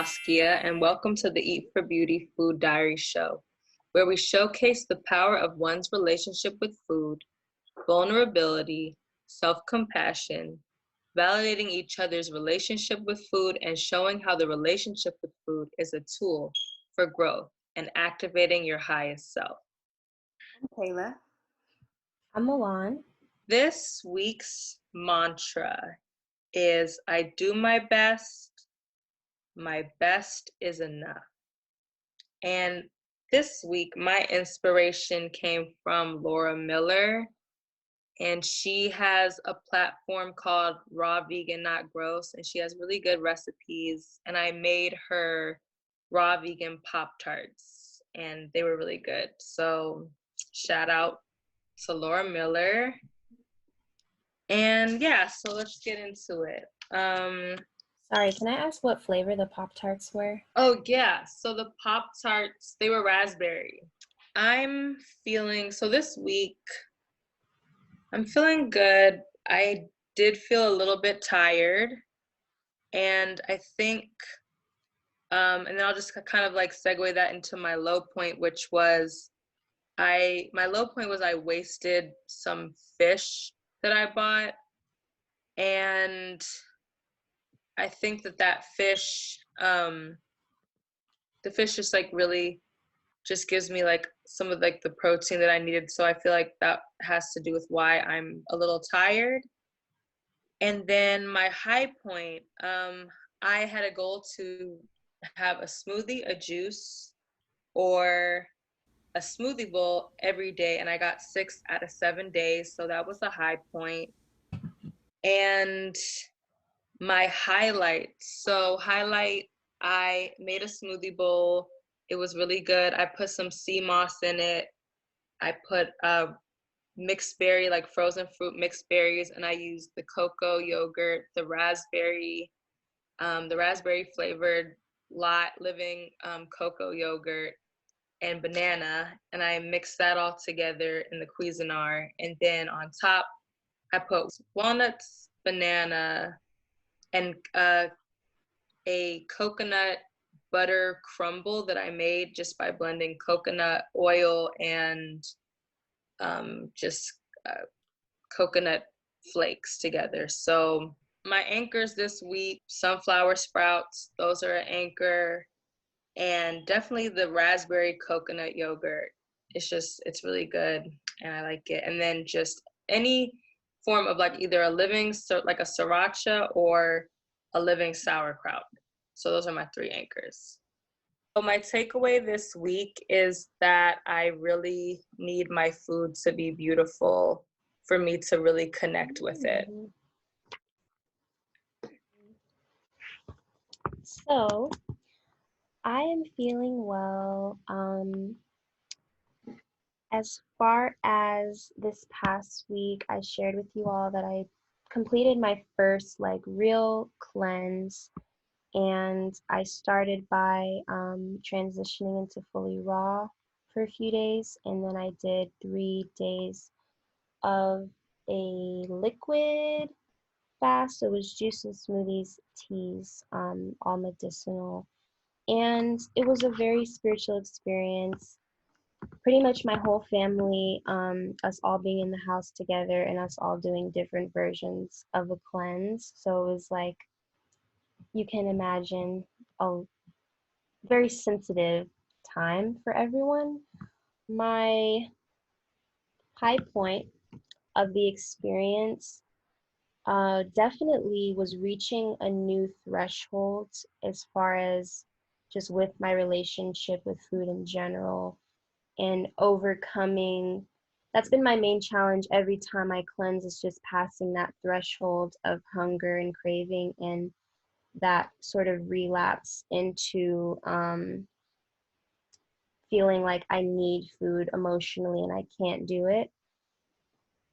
Saskia, and welcome to the Eat for Beauty Food Diary Show, where we showcase the power of one's relationship with food, vulnerability, self-compassion, validating each other's relationship with food, and showing how the relationship with food is a tool for growth and activating your highest self. I'm Kayla. I'm Milan. This week's mantra is I do my best is enough. And this week, my inspiration came from Laura Miller, and she has a platform called Raw Vegan Not Gross, and she has really good recipes, and I made her raw vegan Pop-Tarts, and they were really good. So shout out to Laura Miller. And yeah, so let's get into it. Sorry, can I ask what flavor the Pop-Tarts were? Oh yeah, so the Pop-Tarts, they were raspberry. So this week, I'm feeling good. I did feel a little bit tired, and I think, and then I'll just kind of like segue that into my low point, which was my low point was I wasted some fish that I bought, and I think that fish, the fish just like really just gives me like some of like the protein that I needed. So I feel like that has to do with why I'm a little tired. And then my high point, I had a goal to have a smoothie, a juice, or a smoothie bowl every day. And I got 6 out of 7 days. So that was the high point. And my highlight. I made a smoothie bowl. It was really good. I put some sea moss in it. I put mixed berry, like frozen fruit mixed berries, and I used the cocoa yogurt, the raspberry flavored living cocoa yogurt, and banana, and I mixed that all together in the Cuisinart. And then on top, I put walnuts, banana, and a coconut butter crumble that I made just by blending coconut oil and just coconut flakes together. So my anchors this week, sunflower sprouts, those are an anchor, and definitely the raspberry coconut yogurt. It's really good and I like it. And then just any form of like either like a sriracha or a living sauerkraut. So those are my 3 anchors. So my takeaway this week is that I really need my food to be beautiful for me to really connect with it. So, I am feeling well. As far as this past week, I shared with you all that I completed my first like real cleanse, and I started by transitioning into fully raw for a few days, and then I did 3 days of a liquid fast. It was juices, smoothies, teas, all medicinal, and it was a very spiritual experience. Pretty much my whole family, us all being in the house together and us all doing different versions of a cleanse. So it was like, you can imagine, a very sensitive time for everyone. My high point of the experience definitely was reaching a new threshold as far as just with my relationship with food in general, and overcoming. That's been my main challenge every time I cleanse, is just passing that threshold of hunger and craving, and that sort of relapse into feeling like I need food emotionally and I can't do it.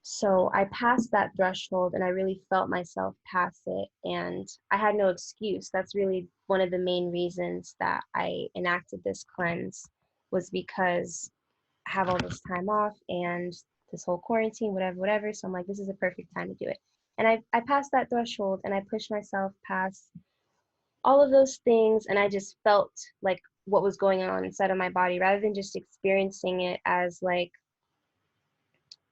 So I passed that threshold and I really felt myself pass it, and I had no excuse. That's really one of the main reasons that I enacted this cleanse, was because I have all this time off and this whole quarantine, whatever. So I'm like, this is a perfect time to do it. And I passed that threshold and I pushed myself past all of those things, and I just felt like what was going on inside of my body rather than just experiencing it as like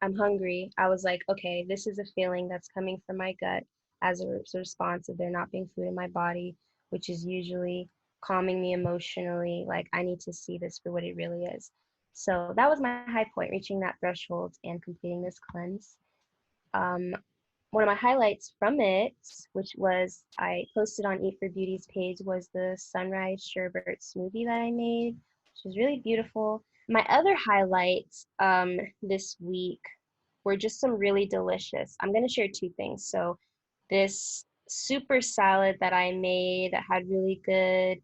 I'm hungry. I was like, okay, this is a feeling that's coming from my gut as a response of there not being food in my body, which is usually calming me emotionally. Like, I need to see this for what it really is. So that was my high point, reaching that threshold and completing this cleanse. Um, One of my highlights from it, which was I posted on Eat for Beauty's page, was the sunrise sherbet smoothie that I made, which was really beautiful. My other highlights this week were just some really delicious. I'm going to share two things. So this super salad that I made that had really good,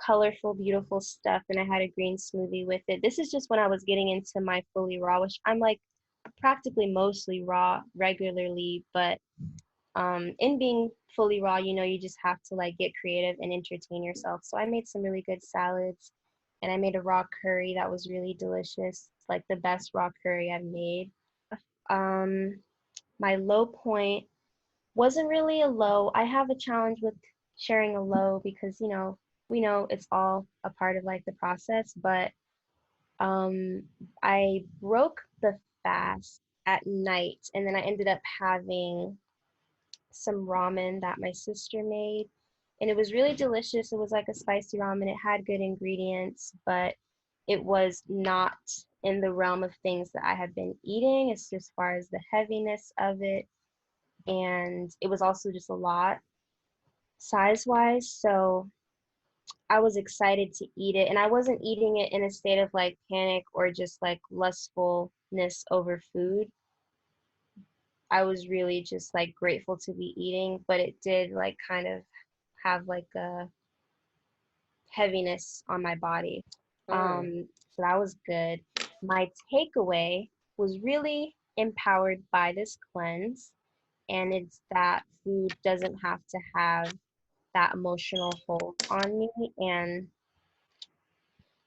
colorful, beautiful stuff, and I had a green smoothie with it. This is just when I was getting into my fully raw, which I'm like practically mostly raw regularly, but in being fully raw, you just have to like get creative and entertain yourself. So I made some really good salads, and I made a raw curry that was really delicious, like the best raw curry I've made. Um, my low point wasn't really a low. I have a challenge with sharing a low because, we know it's all a part of like the process, but um, I broke the fast at night, and then I ended up having some ramen that my sister made, and it was really delicious. It was like a spicy ramen. It had good ingredients, but it was not in the realm of things that I have been eating as far as the heaviness of it, and it was also just a lot size wise. So I was excited to eat it, and I wasn't eating it in a state of like panic or just like lustfulness over food. I was really just like grateful to be eating, but it did like kind of have like a heaviness on my body. So that was good. My takeaway was really empowered by this cleanse, and it's that food doesn't have to have that emotional hold on me, and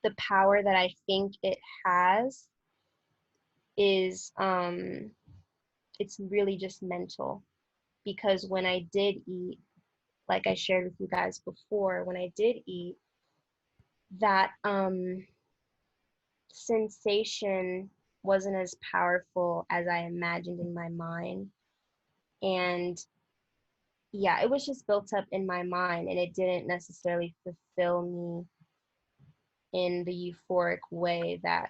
the power that I think it has is it's really just mental, because when I did eat, like I shared with you guys before, when I did eat, that sensation wasn't as powerful as I imagined in my mind. And yeah, it was just built up in my mind, and it didn't necessarily fulfill me in the euphoric way that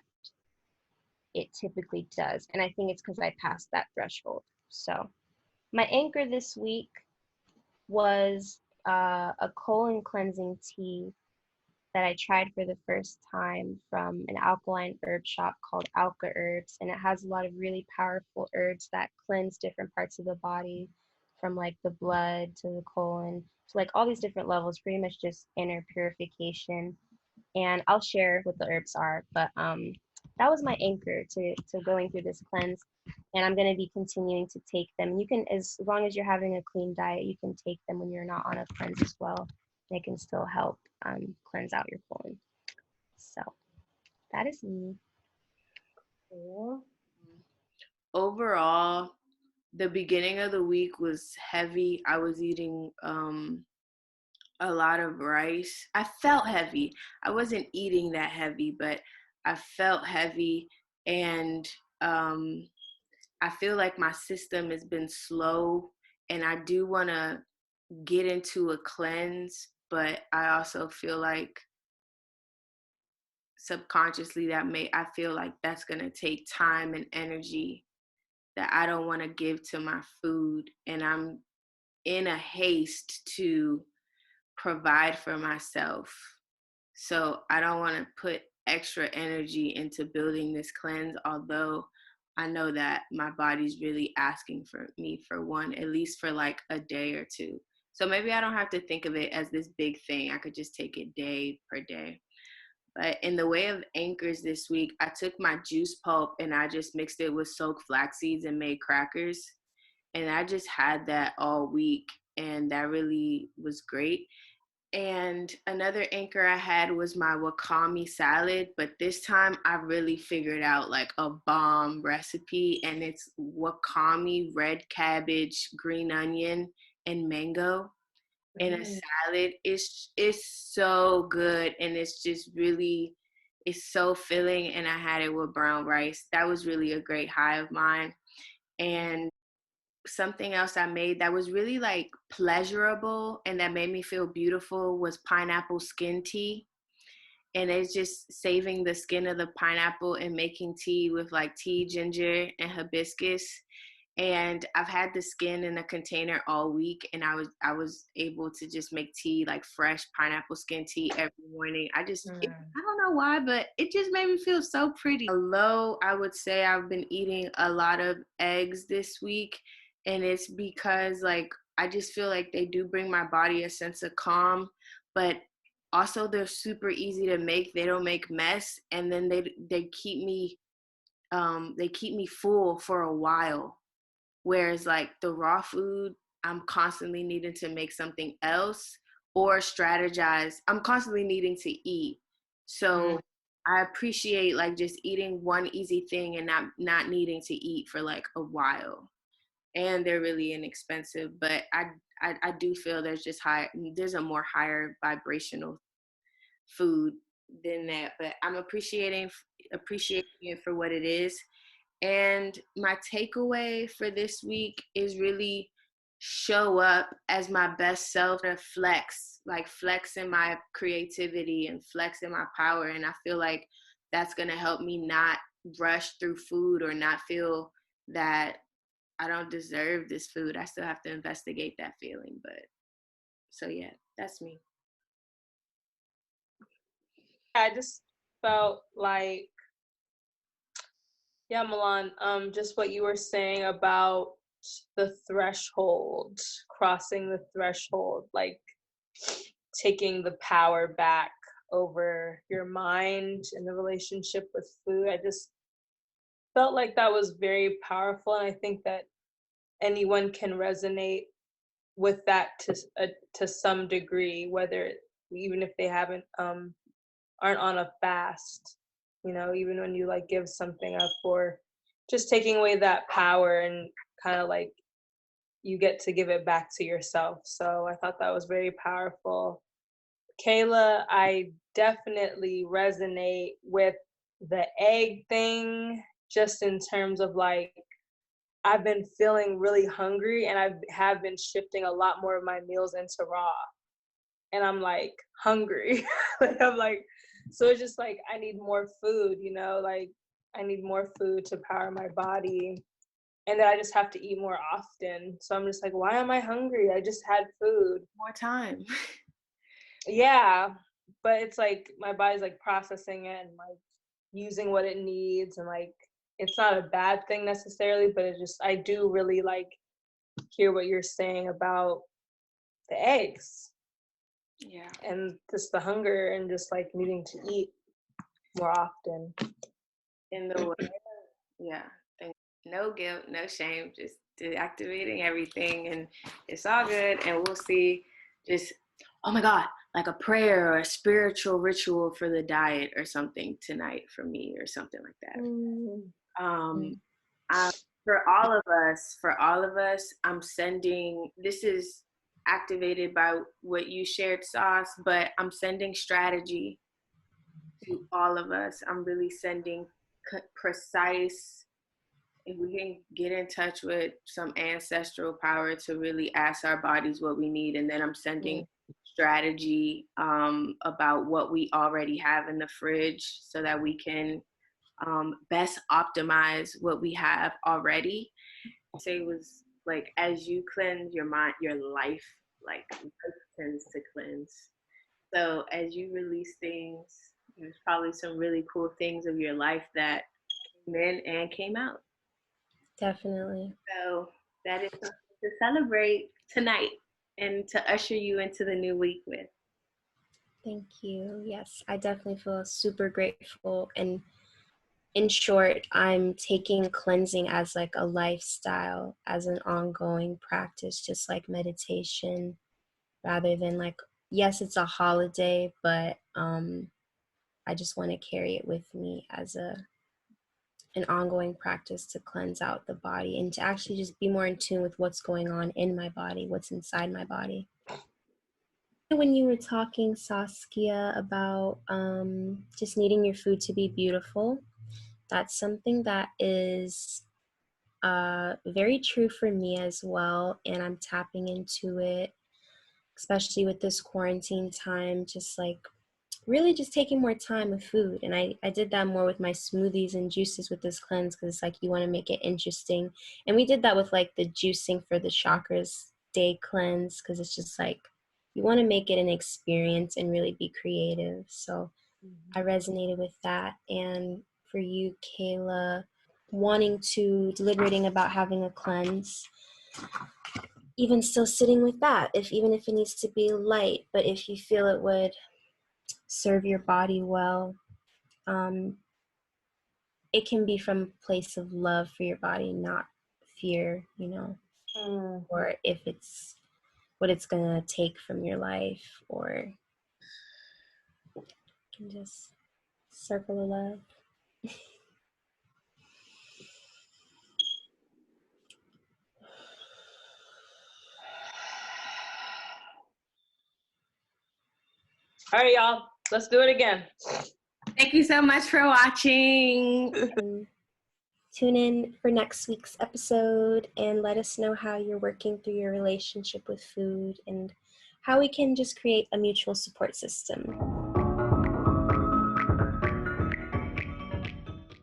it typically does. And I think it's because I passed that threshold. So my anchor this week was a colon cleansing tea that I tried for the first time from an alkaline herb shop called Alka Herbs. And it has a lot of really powerful herbs that cleanse different parts of the body, from like the blood to the colon to like all these different levels, pretty much just inner purification. And I'll share what the herbs are, but that was my anchor to going through this cleanse. And I'm going to be continuing to take them. You can, as long as you're having a clean diet, you can take them when you're not on a cleanse as well. They can still help cleanse out your colon. So that is me. Cool. Overall, the beginning of the week was heavy. I was eating a lot of rice. I felt heavy. I wasn't eating that heavy, but I felt heavy, and I feel like my system has been slow, and I do want to get into a cleanse, but I also feel like subconsciously I feel like that's going to take time and energy that I don't want to give to my food, and I'm in a haste to provide for myself. So I don't want to put extra energy into building this cleanse, although I know that my body's really asking for me for one, at least for like a day or two. So maybe I don't have to think of it as this big thing. I could just take it day per day. But in the way of anchors this week, I took my juice pulp and I just mixed it with soaked flax seeds and made crackers. And I just had that all week, and that really was great. And another anchor I had was my wakame salad, but this time I really figured out like a bomb recipe, and it's wakame, red cabbage, green onion, and mango. in a salad. It's so good, and it's just really, it's so filling. And I had it with brown rice. That was really a great high of mine. And something else I made that was really like pleasurable and that made me feel beautiful was pineapple skin tea. And it's just saving the skin of the pineapple and making tea with like tea, ginger, and hibiscus. And I've had the skin in a container all week, and I was able to just make tea, like fresh pineapple skin tea every morning. I don't know why, but it just made me feel so pretty. Although I would say I've been eating a lot of eggs this week, and it's because like I just feel like they do bring my body a sense of calm, but also they're super easy to make. They don't make mess, and then they keep me full for a while. Whereas like the raw food, I'm constantly needing to make something else or strategize. I'm constantly needing to eat. So I appreciate like just eating one easy thing and not needing to eat for like a while. And they're really inexpensive, but I do feel there's a more higher vibrational food than that. But I'm appreciating it for what it is. And my takeaway for this week is really show up as my best self and flex in my creativity and flex in my power. And I feel like that's going to help me not rush through food or not feel that I don't deserve this food. I still have to investigate that feeling. But so, yeah, that's me. I just felt like, yeah, Milan, just what you were saying about the threshold, crossing the threshold, like taking the power back over your mind and the relationship with food. I just felt like that was very powerful, and I think that anyone can resonate with that to some degree, whether even if they haven't aren't on a fast, you know, even when you like give something up, or just taking away that power and kind of like you get to give it back to yourself. So I thought that was very powerful. Kayla, I definitely resonate with the egg thing, just in terms of like I've been feeling really hungry, and I have been shifting a lot more of my meals into raw, and I'm like hungry. Like I'm like, so it's just like I need more food, you know, like I need more food to power my body, and then I just have to eat more often. So I'm just like, why am I hungry? I just had food. More time. Yeah, but it's like my body's like processing it and like using what it needs, and like it's not a bad thing necessarily, but it just, I do really like hear what you're saying about the eggs. Yeah. And just the hunger and just like needing to eat more often. In the way, yeah. No guilt, no shame, just deactivating everything, and it's all good. And we'll see. Just, oh my God, like a prayer or a spiritual ritual for the diet or something tonight for me, or something like that. For all of us, I'm sending. This is activated by what you shared, Sauce, but I'm sending strategy to all of us. I'm really sending precise. If we can get in touch with some ancestral power to really ask our bodies what we need. And then I'm sending strategy about what we already have in the fridge so that we can best optimize what we have already. So it was like, as you cleanse your mind, your life, like tends to cleanse. So as you release things, there's probably some really cool things of your life that came in and came out. Definitely. So that is something to celebrate tonight and to usher you into the new week with. Thank you. Yes, I definitely feel super grateful. And in short, I'm taking cleansing as like a lifestyle, as an ongoing practice, just like meditation, rather than like, yes, it's a holiday, but I just want to carry it with me as an ongoing practice to cleanse out the body and to actually just be more in tune with what's going on in my body, what's inside my body. When you were talking, Saskia, about just needing your food to be beautiful, that's something that is very true for me as well, and I'm tapping into it, especially with this quarantine time, just like really just taking more time with food. And I did that more with my smoothies and juices with this cleanse, because it's like you want to make it interesting. And we did that with like the juicing for the chakras day cleanse, because it's just like you want to make it an experience and really be creative. So I resonated with that. And for you, Kayla, wanting to, deliberating about having a cleanse, even still sitting with that, even if it needs to be light, but if you feel it would serve your body well, it can be from a place of love for your body, not fear, or if it's what it's gonna take from your life, or you can just circle of love. All right, y'all, let's do it again. Thank you so much for watching. Tune in for next week's episode and let us know how you're working through your relationship with food and how we can just create a mutual support system.